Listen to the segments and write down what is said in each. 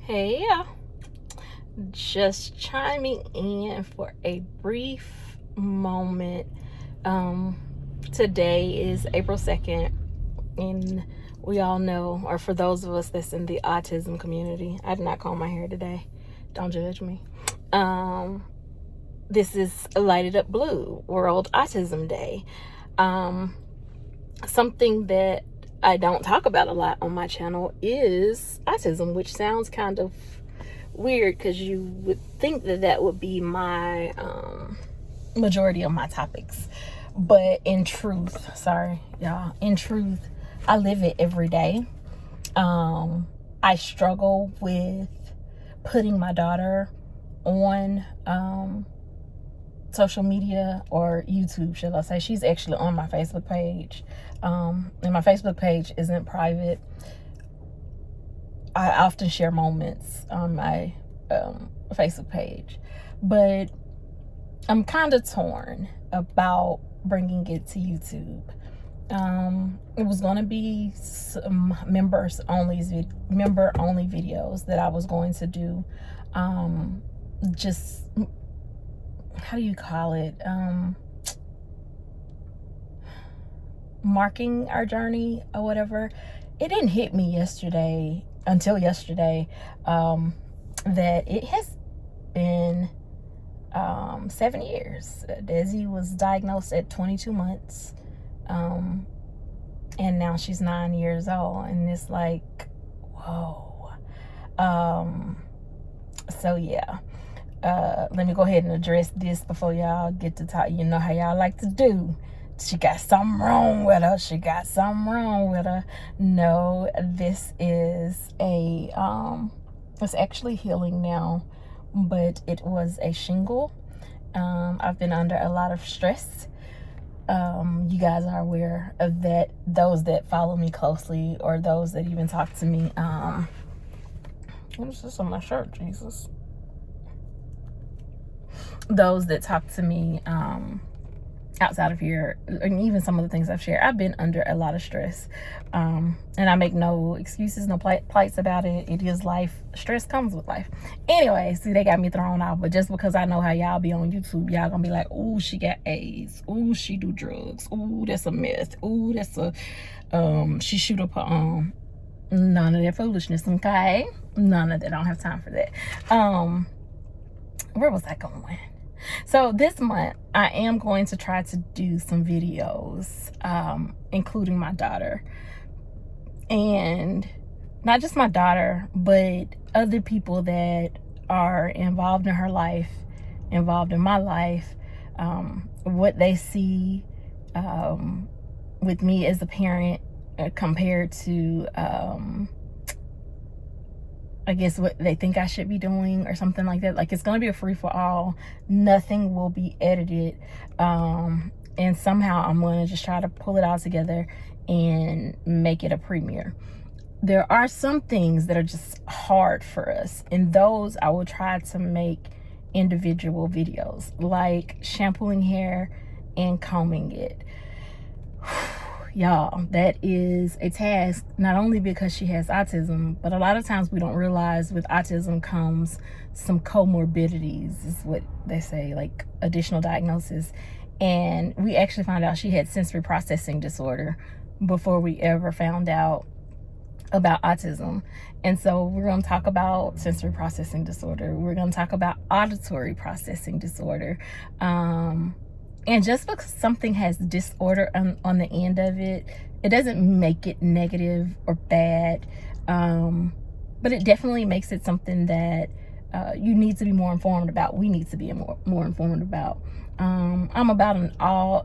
Hey, just chiming in for a brief moment. Today is April 2nd, and we all know, or for those of us that's in the autism community, I did not comb my hair today. Don't judge me. This is Lighted Up Blue, World Autism Day. Something that I don't talk about a lot on my channel is autism, which sounds kind of weird because you would think that that would be my majority of my topics. But in truth, sorry, y'all, in truth, I live it every day. I struggle with putting my daughter on social media or YouTube, should I say. She's actually on my Facebook page. And my Facebook page isn't private. I often share moments on my Facebook page, but I'm kind of torn about bringing it to YouTube. It was going to be some member only videos that I was going to do. Just, how do you call it? Marking our journey or whatever. It didn't hit me until yesterday, that it has been 7 years. Desi was diagnosed at 22 months, and now she's 9 years old, and it's like, whoa. So yeah, let me go ahead and address this before y'all get to talk. You know how y'all like to do. She got something wrong with her. No, this is it's actually healing now, but it was a shingle. I've been under a lot of stress. You guys are aware of that. Those that follow me closely, or those that even talk to me. What is this on my shirt, Jesus? Those that talk to me, outside of here, and even some of the things I've shared, I've been under a lot of stress, and I make no excuses, no plights about it. It is life. Stress comes with life. Anyway, see, they got me thrown off, but just because I know how y'all be on YouTube, y'all gonna be like, "Ooh, she got AIDS. Ooh, she do drugs. Ooh, that's a myth. Ooh, that's a she shoot up her arm." None of that foolishness, okay? None of that. I don't have time for that. Where was I going? So this month, I am going to try to do some videos, including my daughter. And not just my daughter, but other people that are involved in her life, involved in my life, what they see with me as a parent compared to, I guess, what they think I should be doing or something like that. Like, it's going to be a free-for-all. Nothing will be edited. And somehow I'm going to just try to pull it all together and make it a premiere. There are some things that are just hard for us, and those I will try to make individual videos, like shampooing hair and combing it. Y'all, that is a task, not only because she has autism, but a lot of times we don't realize with autism comes some comorbidities, is what they say, like additional diagnosis. And we actually found out she had sensory processing disorder before we ever found out about autism. And so we're going to talk about sensory processing disorder. We're going to talk about auditory processing disorder. And just because something has disorder on the end of it, it doesn't make it negative or bad. But it definitely makes it something that you need to be more informed about. We need to be more informed about. I'm about an all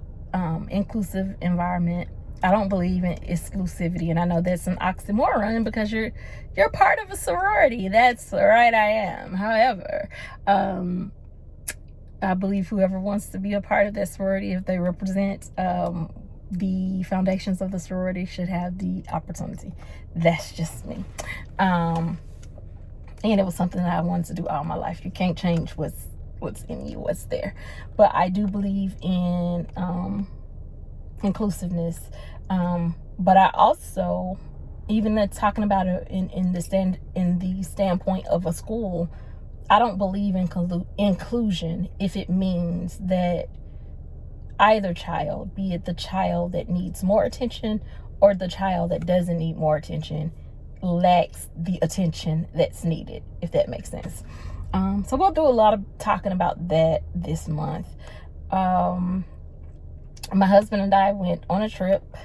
inclusive environment. I don't believe in exclusivity, and I know that's an oxymoron because you're part of a sorority. That's right, I am. However, I believe whoever wants to be a part of that sorority, if they represent the foundations of the sorority, should have the opportunity. That's just me. And it was something that I wanted to do all my life. You can't change what's in you, what's there. But I do believe in inclusiveness. But I also even that's talking about it in the standpoint of a school, I don't believe in inclusion if it means that either child, be it the child that needs more attention or the child that doesn't need more attention, lacks the attention that's needed, if that makes sense. So we'll do a lot of talking about that this month. My husband and I went on a trip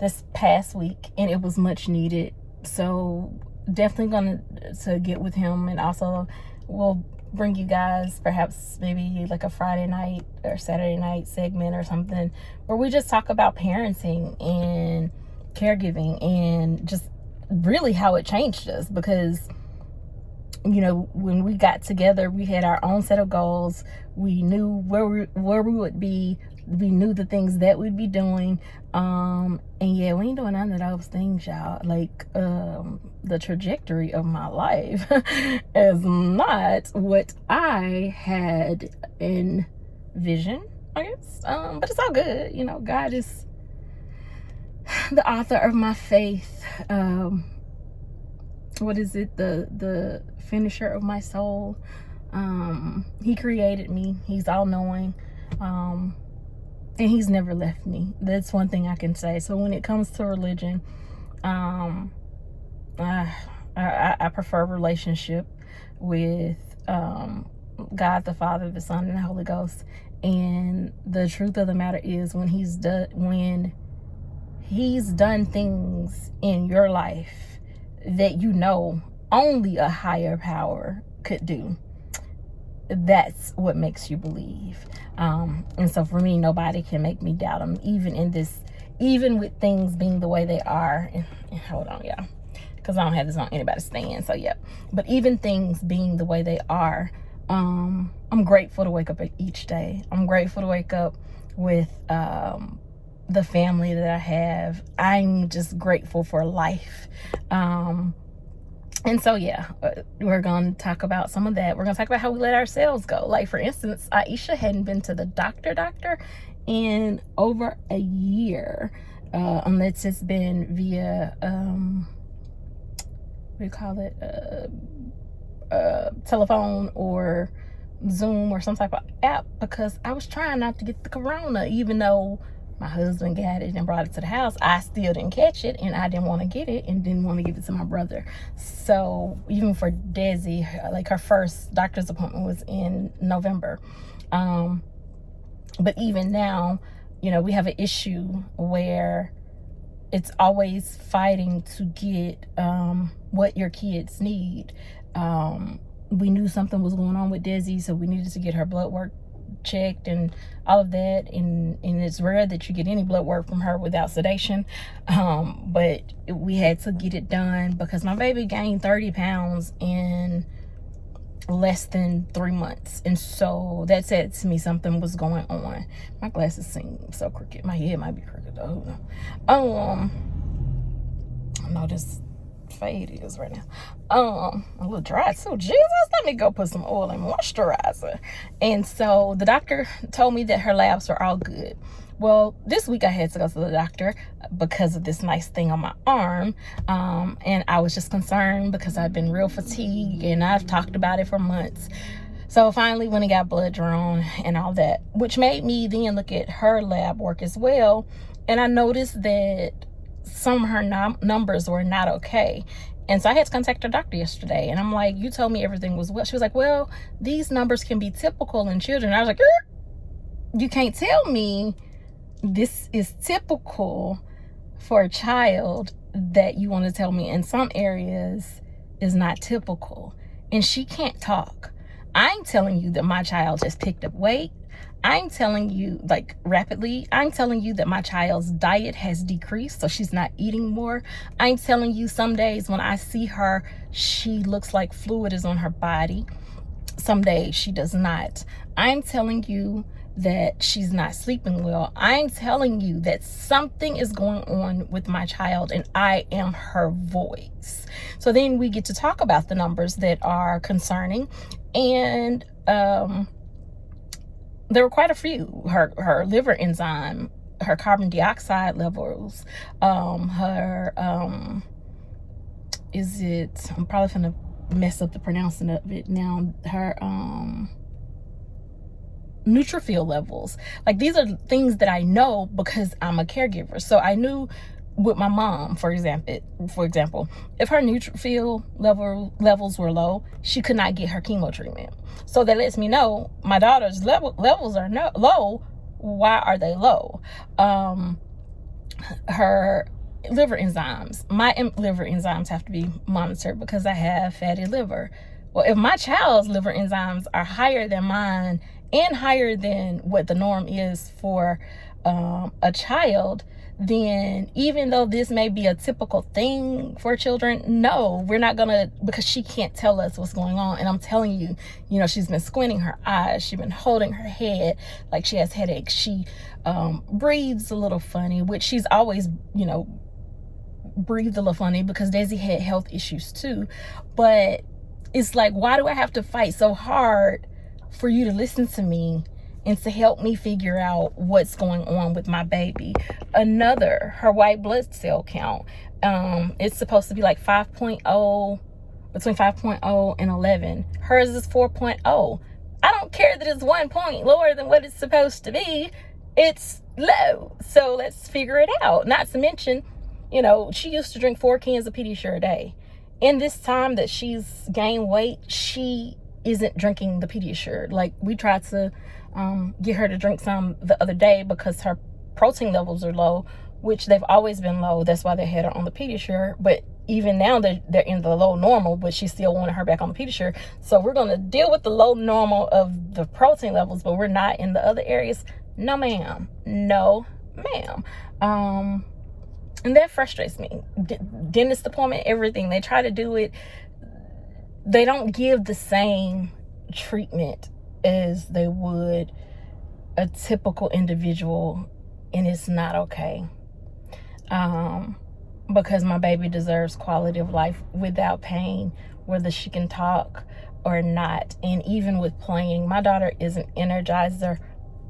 this past week, and it was much needed. So definitely going to get with him, and also we'll bring you guys perhaps maybe like a Friday night or Saturday night segment or something where we just talk about parenting and caregiving and just really how it changed us. Because, you know, when we got together, we had our own set of goals. We knew where we would be. We knew the things that we'd be doing. And yeah, we ain't doing none of those things, y'all. Like, the trajectory of my life is not what I had envisioned, I guess. But it's all good. You know, God is the author of my faith. What is it? The finisher of my soul. He created me. He's all knowing. And he's never left me. That's one thing I can say. So when it comes to religion, I prefer relationship with God the Father, the Son, and the Holy Ghost. And the truth of the matter is, when he's done things in your life that you know only a higher power could do, that's what makes you believe. And so for me, nobody can make me doubt him, even with things being the way they are. And hold on, y'all, because I don't have this on anybody's stand. So yeah, but even things being the way they are, I'm grateful to wake up each day. I'm grateful to wake up with the family that I have. I'm just grateful for life. And so, yeah, we're going to talk about some of that. We're going to talk about how we let ourselves go. Like, for instance, Aisha hadn't been to the doctor in over a year, unless it's been via, what do you call it, telephone or Zoom or some type of app, because I was trying not to get the corona. Even though my husband got it and brought it to the house, I still didn't catch it, and I didn't want to get it and didn't want to give it to my brother. So even for Desi, like, her first doctor's appointment was in November. But even now, you know, we have an issue where it's always fighting to get what your kids need. We knew something was going on with Desi, so we needed to get her blood work checked and all of that, and it's rare that you get any blood work from her without sedation, but we had to get it done because my baby gained 30 pounds in less than 3 months. And so that said to me something was going on. My glasses seem so crooked. My head might be crooked though. No, this fade is right now. A little dry too. Jesus, let me go put some oil and moisturizer. And so the doctor told me that her labs were all good. Well, this week I had to go to the doctor because of this nice thing on my arm. And I was just concerned because I've been real fatigued and I've talked about it for months. So finally when I got blood drawn and all that, which made me then look at her lab work as well. And I noticed that some of her numbers were not okay. And so I had to contact her doctor yesterday. And I'm like, you told me everything was well. She was like, well, these numbers can be typical in children. I was like, you can't tell me this is typical for a child that you want to tell me in some areas is not typical. And she can't talk. I'm telling you that my child just picked up weight. I'm telling you, like, rapidly. I'm telling you that my child's diet has decreased, so she's not eating more. I'm telling you, some days when I see her, she looks like fluid is on her body. Some days she does not. I'm telling you that she's not sleeping well. I'm telling you that something is going on with my child, and I am her voice. So then we get to talk about the numbers that are concerning, and there were quite a few. Her liver enzyme, her carbon dioxide levels, her is it, I'm probably gonna mess up the pronouncing of it now, her neutrophil levels. Like, these are things that I know because I'm a caregiver. So I knew with my mom, for example, if her neutrophil levels were low, she could not get her chemo treatment. So that lets me know my daughter's levels are low. Why are they low? Her liver enzymes, my liver enzymes have to be monitored because I have fatty liver. Well, if my child's liver enzymes are higher than mine and higher than what the norm is for a child, then even though this may be a typical thing for children, no, we're not gonna, because she can't tell us what's going on. And I'm telling you, she's been squinting her eyes, she's been holding her head like she has headaches, she breathes a little funny, which she's always, breathed a little funny because Daisy had health issues too. But it's like, why do I have to fight so hard for you to listen to me and to help me figure out what's going on with my baby? Her white blood cell count, it's supposed to be like 5.0, between 5.0 and 11. Hers is 4.0. I don't care that it's 1 point lower than what it's supposed to be. It's low. So let's figure it out. Not to mention, she used to drink 4 cans of Pediasure a day. In this time that she's gained weight, she isn't drinking the Pediasure. Like, we tried to get her to drink some the other day because her protein levels are low, which they've always been low. That's why they had her on the Pediasure. But even now they're in the low normal, but she still wanted her back on the Pediasure. So we're going to deal with the low normal of the protein levels, but we're not in the other areas. No, ma'am. No, ma'am. And that frustrates me. Dentist appointment, everything. They try to do it. They don't give the same treatment as they would a typical individual, and it's not okay. Because my baby deserves quality of life without pain, whether she can talk or not. And even with playing, my daughter is an energizer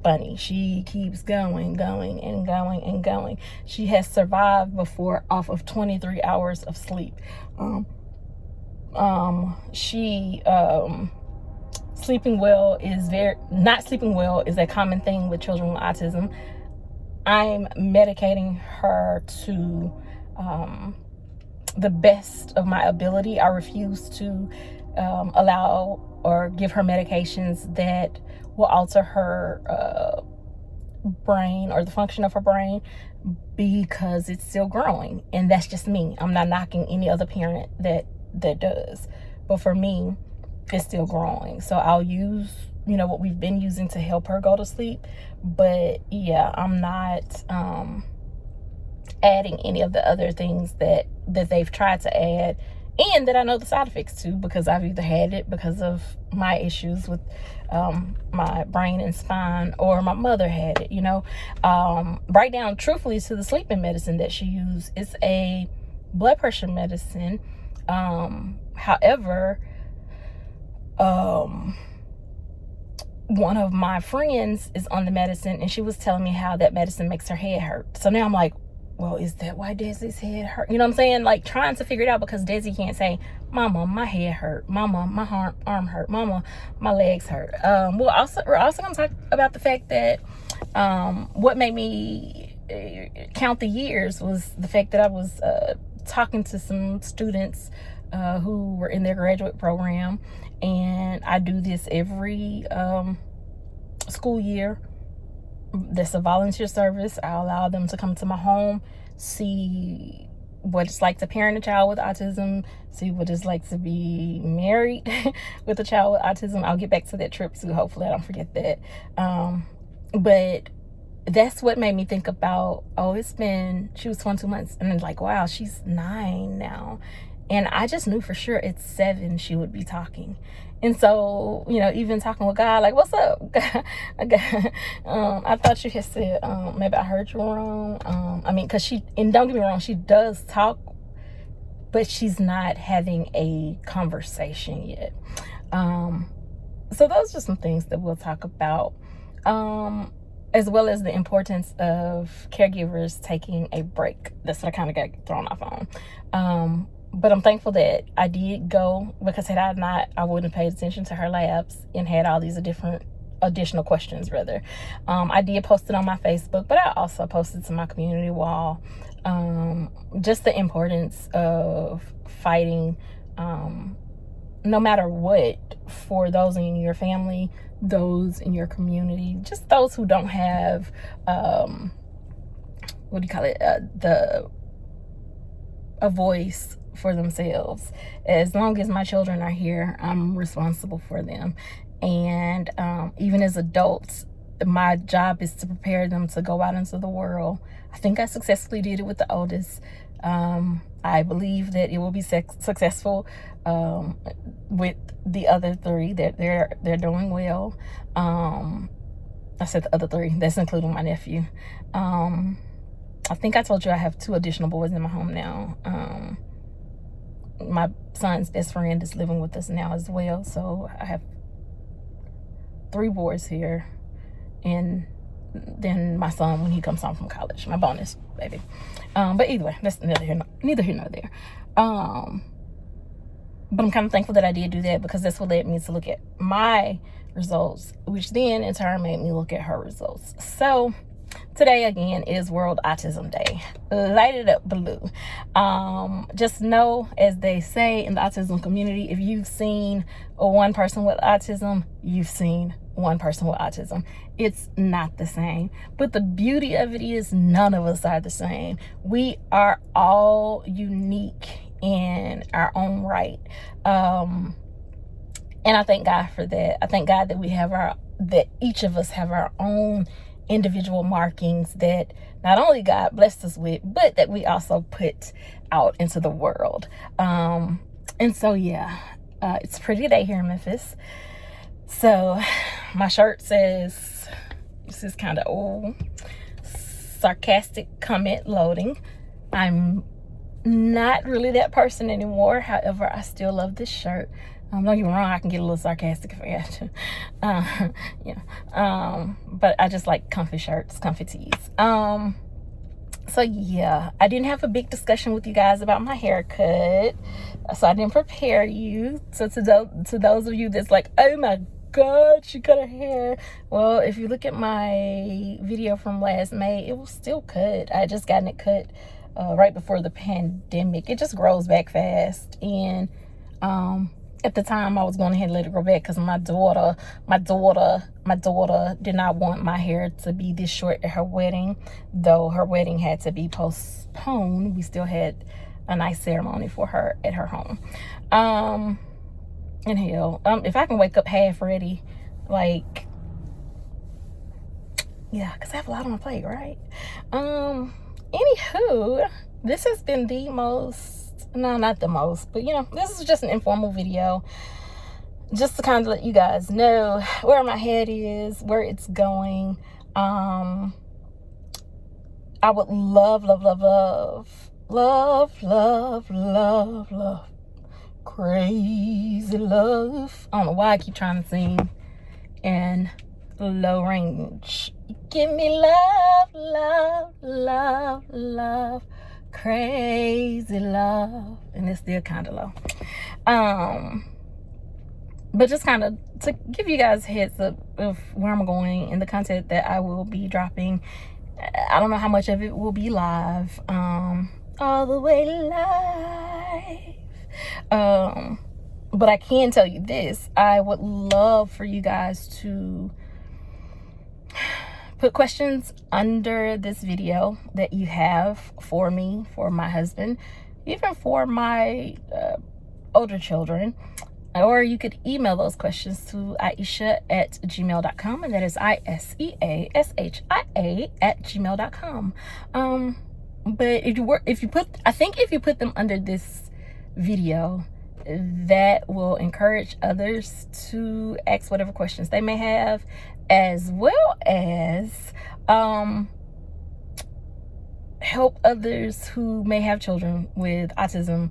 bunny. She keeps going and going and going. She has survived before off of 23 hours of sleep. Not sleeping well is a common thing with children with autism. I'm medicating her to the best of my ability. I refuse to allow or give her medications that will alter her brain or the function of her brain, because it's still growing. And that's just me. I'm not knocking any other parent that does, but for me, it's still growing. So I'll use what we've been using to help her go to sleep. But yeah, I'm not adding any of the other things that they've tried to add, and that I know the side effects too, because I've either had it because of my issues with my brain and spine, or my mother had it, right down truthfully to the sleeping medicine that she used. It's a blood pressure medicine. However, one of my friends is on the medicine, and she was telling me how that medicine makes her head hurt. So now I'm like, well, is that why Desi's head hurt? You know what I'm saying? Like, trying to figure it out, because Desi can't say, Mama, my head hurt. Mama, my arm hurt. Mama, my legs hurt. We're also going to talk about the fact that what made me count the years was the fact that I was talking to some students who were in their graduate program, and I do this every school year. That's a volunteer service. I allow them to come to my home, see what it's like to parent a child with autism, see what it's like to be married with a child with autism. I'll get back to that trip too. Hopefully I don't forget that. But that's what made me think about, she was 22 months, and then like, wow, she's 9 now. And I just knew for sure at 7 she would be talking. And so, even talking with God, like, what's up? I thought you had said, maybe I heard you wrong. Because and don't get me wrong, she does talk, but she's not having a conversation yet. So those are some things that we'll talk about, as well as the importance of caregivers taking a break. That's what I kind of got thrown off on. But I'm thankful that I did go, because had I not, I wouldn't have paid attention to her labs and had all these different additional questions rather. I did post it on my Facebook, but I also posted to my community wall, just the importance of fighting, no matter what, for those in your family, those in your community, just those who don't have, what do you call it, a voice for themselves. As long as my children are here, I'm responsible for them. And even as adults, my job is to prepare them to go out into the world. I think I successfully did it with the oldest. I believe that it will be successful with the other three, that they're doing well. I said the other three, that's including my nephew. I think I told you I have 2 additional boys in my home now. My son's best friend is living with us now as well, so I have 3 boys here, and then my son when he comes home from college, my bonus baby. But either way, that's neither here nor there. But I'm kind of thankful that I did do that, because that's what led me to look at my results, which then in turn made me look at her results. So today again is World Autism Day. Light it up blue. Just know, as they say in the autism community, if you've seen one person with autism, you've seen one person with autism. It's not the same. But the beauty of it is none of us are the same. We are all unique in our own right. And I thank God for that. I thank God that that each of us have our own individual markings that not only God blessed us with, but that we also put out into the world. And so, yeah, it's a pretty day here in Memphis. So my shirt says, this is kind of old, sarcastic comment loading. I'm not really that person anymore. However, I still love this shirt. Don't get me wrong, I can get a little sarcastic if I have to. But I just like comfy shirts, comfy tees. So yeah, I didn't have a big discussion with you guys about my haircut, so I didn't prepare you. So to those of you that's like, oh my God, she cut her hair. Well, if you look at my video from last May, it was still cut. I had just gotten it cut right before the pandemic. It just grows back fast, and at the time I was going ahead and let it grow back, because my daughter did not want my hair to be this short at her wedding. Though her wedding had to be postponed, we still had a nice ceremony for her at her home. And hell, if I can wake up half ready, like, yeah, because I have a lot on my plate, right? Anywho, this has been the most, no, not the most, but this is just an informal video, just to kind of let you guys know where my head is, where it's going. I would love, crazy love. I don't know why I keep trying to sing in low range. Give me love, crazy love. And it's still kind of low. But just kind of to give you guys a heads up of where I'm going and the content that I will be dropping. I don't know how much of it will be live, all the way live. But I can tell you this: I would love for you guys to put questions under this video that you have for me, for my husband, even for my older children. Or you could email those questions to Aisha@gmail.com, and that is ISEASHIA@gmail.com. But if you put them under this video, that will encourage others to ask whatever questions they may have, as well as help others who may have children with autism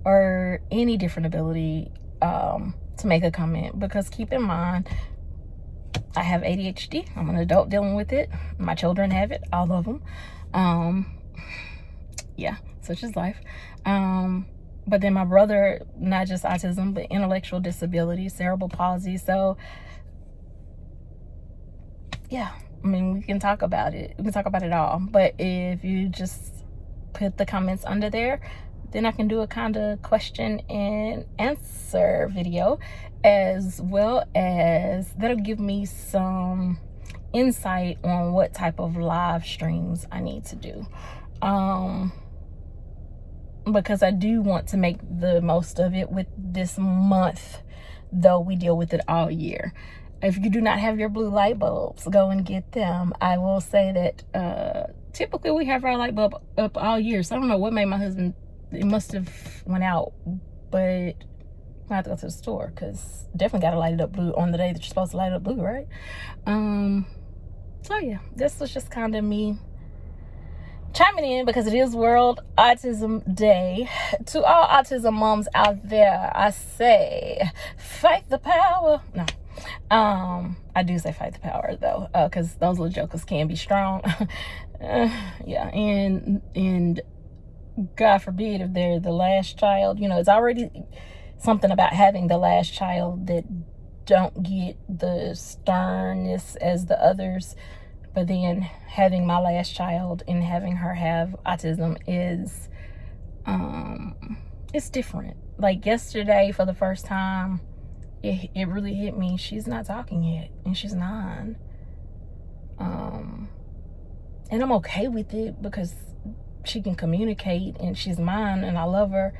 or any different ability to make a comment. Because keep in mind, I have ADHD. I'm an adult dealing with it. My children have it, all of them. Yeah, such is life. But then my brother, not just autism, but intellectual disability, cerebral palsy. So yeah, I mean, we can talk about it. We can talk about it all. But if you just put the comments under there, then I can do a kind of question and answer video, as well as that'll give me some insight on what type of live streams I need to do. Because I do want to make the most of it with this month, though we deal with it all year. If you do not have your blue light bulbs, go and get them. I will say that typically we have our light bulb up all year. So I don't know what made my husband, it must have went out, but I have to go to the store because definitely got to light it up blue on the day that you're supposed to light it up blue, right? So yeah, this was just kind of me chiming in because it is World Autism Day. To all autism moms out there, I say, fight the power. No. I do say fight the power though, because those little jokers can be strong. Yeah, and God forbid if they're the last child, you know, it's already something about having the last child that don't get the sternness as the others, but then having my last child and having her have autism is it's different. Like yesterday, for the first time, it really hit me. She's not talking yet, and she's 9. And I'm okay with it because she can communicate and she's mine and I love her.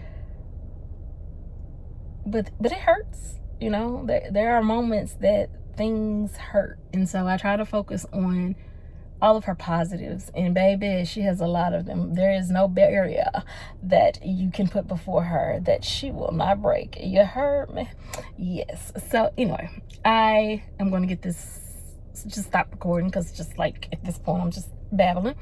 But it hurts, you know. There are moments that things hurt, and so I try to focus on all of her positives. And baby, she has a lot of them. There is no barrier that you can put before her that she will not break. You heard me? Yes. So anyway, I am going to get this, just stop recording because just like at this point I'm just babbling.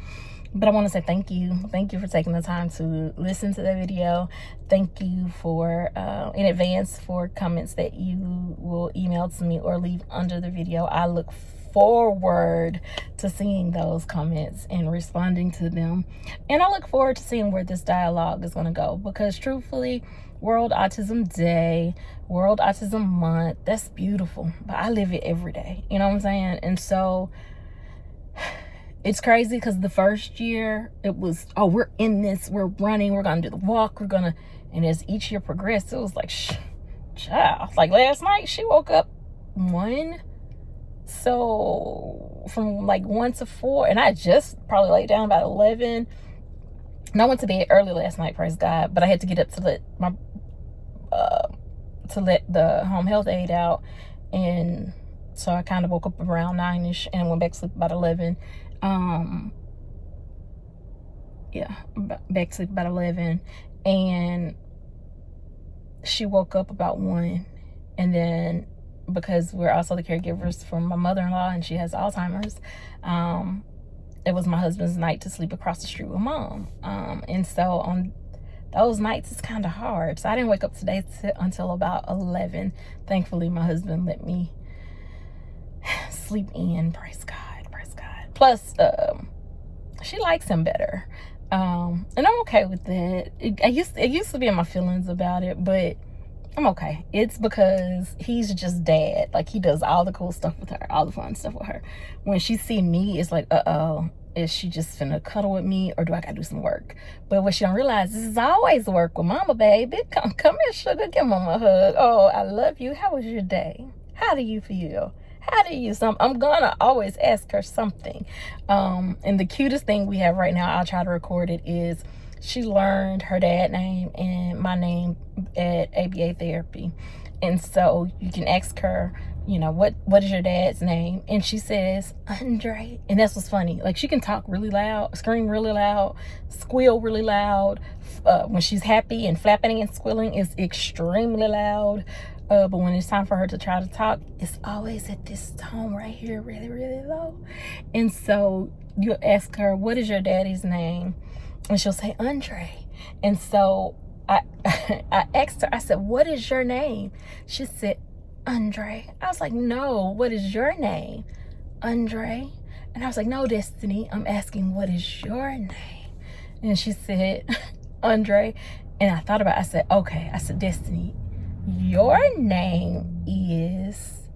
But I want to say thank you for taking the time to listen to the video. Thank you for in advance for comments that you will email to me or leave under the video. I look forward to seeing those comments and responding to them, and I look forward to seeing where this dialogue is going to go, because truthfully, World Autism Day, World Autism Month, that's beautiful, but I live it every day, you know what I'm saying? And so it's crazy because the first year it was, oh, we're in this, we're running, we're gonna do the walk, and as each year progressed, it was like, child, like last night she woke up 1, so from like 1 to 4, and I just probably laid down about 11. And I went to bed early last night, praise God, but I had to get up to let the home health aide out, and so I kind of woke up around 9ish and went back to sleep about 11. Back to sleep about 11, and she woke up about 1, and then because we're also the caregivers for my mother-in-law and she has Alzheimer's, it was my husband's night to sleep across the street with Mom, and so on those nights it's kind of hard, so I didn't wake up today until about 11. Thankfully my husband let me sleep in, praise God. Plus she likes him better, and I'm okay with that. It used to be in my feelings about it, but I'm okay. It's because he's just dad. Like, he does all the cool stuff with her, all the fun stuff with her. When she see me, it's like, is she just finna cuddle with me, or do I gotta do some work? But what she don't realize, this is always work with mama, baby. Come here, sugar, give mama a hug. Oh, I love you. How was your day? How do you feel? How do you? I'm gonna always ask her something. And the cutest thing we have right now, I'll try to record it, is she learned her dad's name and my name at ABA therapy. And so you can ask her, you know, what is your dad's name? And she says, Andre. And that's what's funny. Like, she can talk really loud, scream really loud, squeal really loud. When she's happy and flapping and squealing, is extremely loud. But when it's time for her to try to talk, it's always at this tone right here, really, really low. And so you ask her, what is your daddy's name? And she'll say, Andre. And so I asked her, I said, what is your name? She said, Andre. I was like, no, what is your name? Andre. And I was like, no, Destiny, I'm asking, what is your name? And she said, Andre. And I thought about it. I said, okay. I said, Destiny, your name is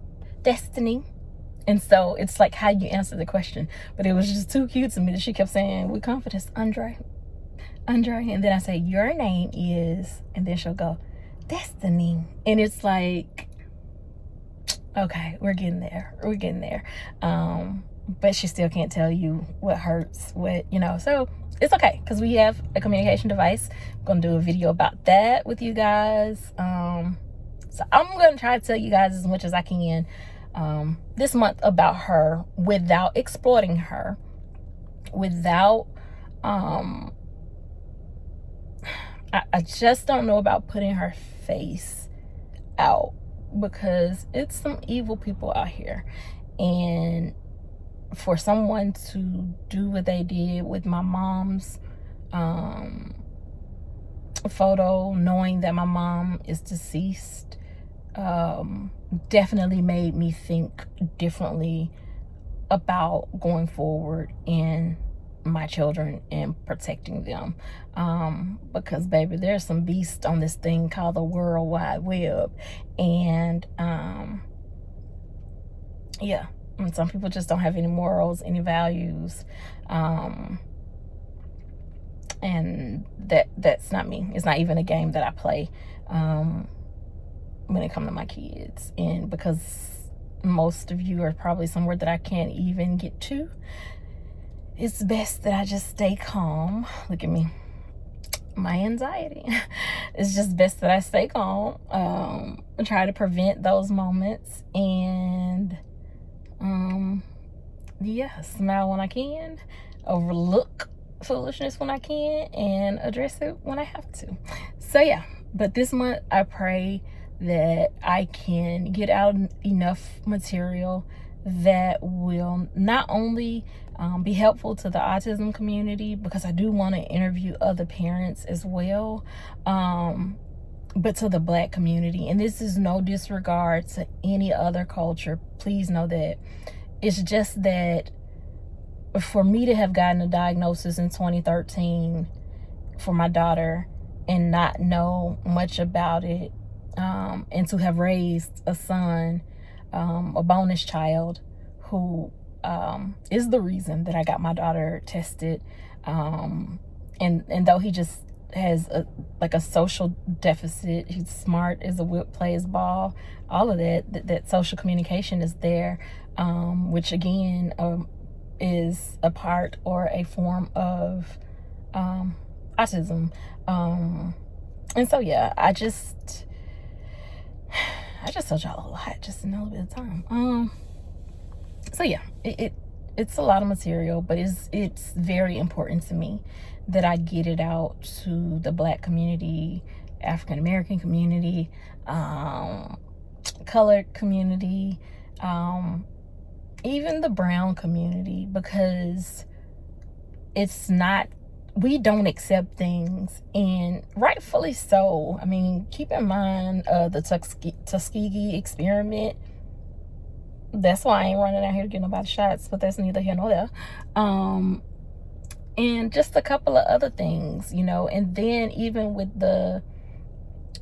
Destiny. And so it's like how you answer the question. But it was just too cute to me that she kept saying with confidence, Andre. And then I say, your name is, and then she'll go, Destiny. And it's like, okay, we're getting there. But she still can't tell you what hurts, so it's okay, because we have a communication device. I'm gonna do a video about that with you guys. So I'm gonna try to tell you guys as much as I can this month about her without exploiting her, without I just don't know about putting her face out, because it's some evil people out here. And for someone to do what they did with my mom's photo, knowing that my mom is deceased, definitely made me think differently about going forward in my children and protecting them, because baby, there's some beast on this thing called the World Wide Web. And yeah, and some people just don't have any morals, any values, and that's not me. It's not even a game that I play when it comes to my kids. And because most of you are probably somewhere that I can't even get to, it's best that I just stay calm. Look at me, my anxiety. It's just best that I stay calm, and try to prevent those moments, and smile when I can, overlook foolishness when I can, and address it when I have to. So yeah, but this month I pray that I can get out enough material that will not only be helpful to the autism community, because I do want to interview other parents as well, but to the Black community. And this is no disregard to any other culture. Please know that. It's just that for me to have gotten a diagnosis in 2013 for my daughter and not know much about it, and to have raised a son, a bonus child, who is the reason that I got my daughter tested, and though he just has a social deficit, he's smart as a whip, plays ball, all of that social communication is there, which again is a part or a form of autism. And so yeah, I just told y'all a lot just in a little bit of time. So yeah, it's a lot of material, but it's very important to me that I get it out to the Black community, African American community, colored community, even the brown community, because we don't accept things, and rightfully so. I mean, keep in mind the Tuskegee experiment. That's why I ain't running out here to get nobody shots, but that's neither here nor there. And just a couple of other things, and then even with the,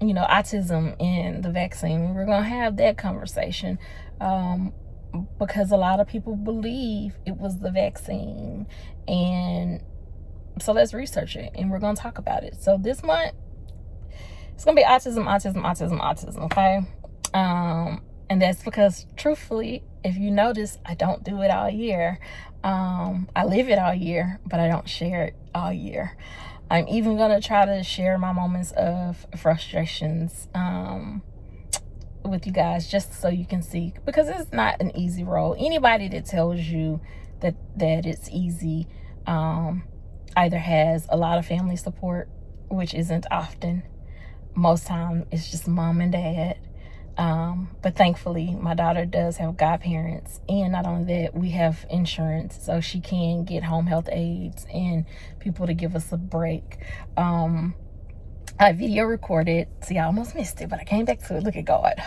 autism and the vaccine, we're going to have that conversation, because a lot of people believe it was the vaccine. And so let's research it, and we're going to talk about it. So this month, it's going to be autism, okay? And that's because, truthfully, if you notice, I don't do it all year. I live it all year, but I don't share it all year. I'm even going to try to share my moments of frustrations with you guys, just so you can see, because it's not an easy role. Anybody that tells you that it's easy either has a lot of family support, which isn't often. Most time it's just mom and dad. But thankfully my daughter does have godparents, and not only that, we have insurance, so she can get home health aides and people to give us a break. I video recorded, see, I almost missed it, but I came back to it. Look at God.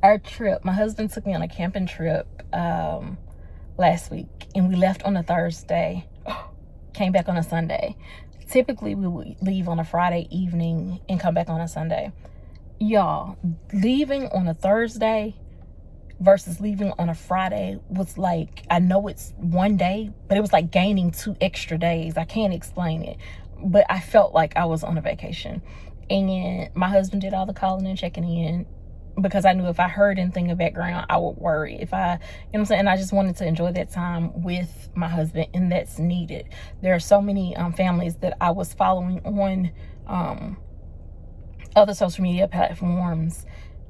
Our trip, my husband took me on a camping trip last week, and we left on a Thursday, came back on a Sunday. typically we would leave on a Friday evening and come back on a Sunday. Y'all, leaving on a Thursday versus leaving on a Friday was like, I know it's one day, but it was like gaining 2 extra days. I can't explain it, but I felt like I was on a vacation. And my husband did all the calling and checking in, because I knew if I heard anything in the background, I would worry. If I, you know what I'm saying? And I just wanted to enjoy that time with my husband, and that's needed. There are so many families that I was following on other social media platforms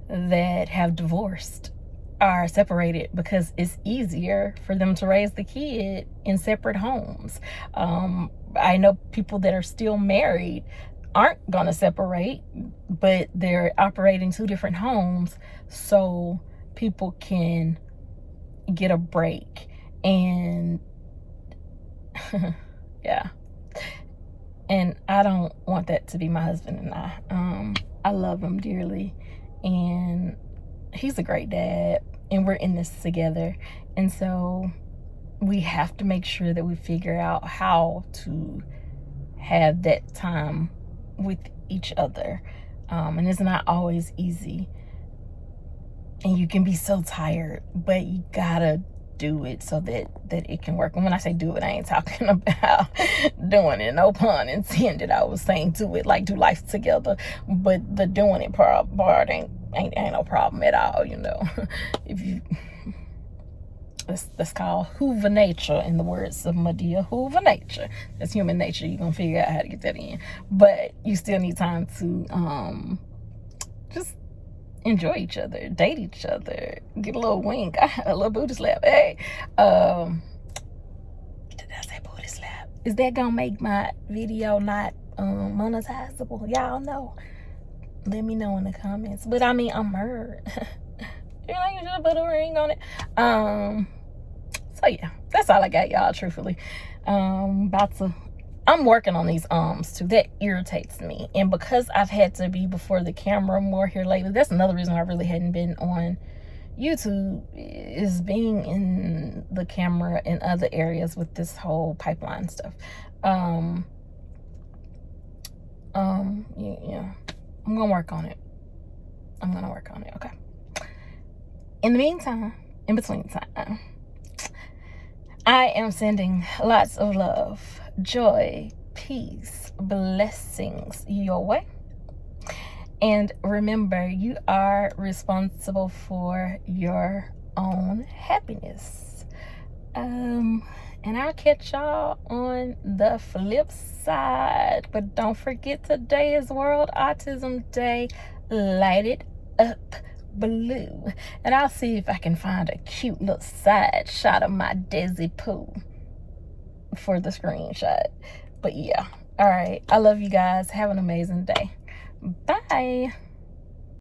that have divorced, are separated, because it's easier for them to raise the kid in separate homes. I know people that are still married aren't gonna separate, but they're operating 2 different homes so people can get a break. And yeah, and I don't want that to be my husband and I love him dearly, and he's a great dad, and we're in this together. And so we have to make sure that we figure out how to have that time with each other. And it's not always easy, and you can be so tired, but you gotta do it so that it can work. And when I say do it, I ain't talking about doing it, no pun intended. I was saying do it, like do life together, but the doing it part ain't no problem at all, you know. If you, that's called Hoover nature, in the words of Medea. Hoover nature. That's human nature. You're gonna figure out how to get that in, but you still need time to just enjoy each other, date each other, get a little wink, a little booty slap. Hey, did I say booty slap? Is that gonna make my video not monetizable? Y'all know. Let me know in the comments. But I mean, I'm hurt. You know, you should have put a ring on it. So yeah, that's all I got, y'all, truthfully. I'm working on these too. That irritates me. And because I've had to be before the camera more here lately, that's another reason I really hadn't been on YouTube, is being in the camera in other areas with this whole pipeline stuff. Yeah, I'm gonna work on it. Okay. In the meantime, in between time, I am sending lots of love, joy, peace, blessings your way. And remember, you are responsible for your own happiness. And I'll catch y'all on the flip side. But don't forget, today is World Autism Day. Light it up blue. And I'll see if I can find a cute little side shot of my Desi Pooh for the screenshot. But yeah, all right, I love you guys. Have an amazing day. Bye.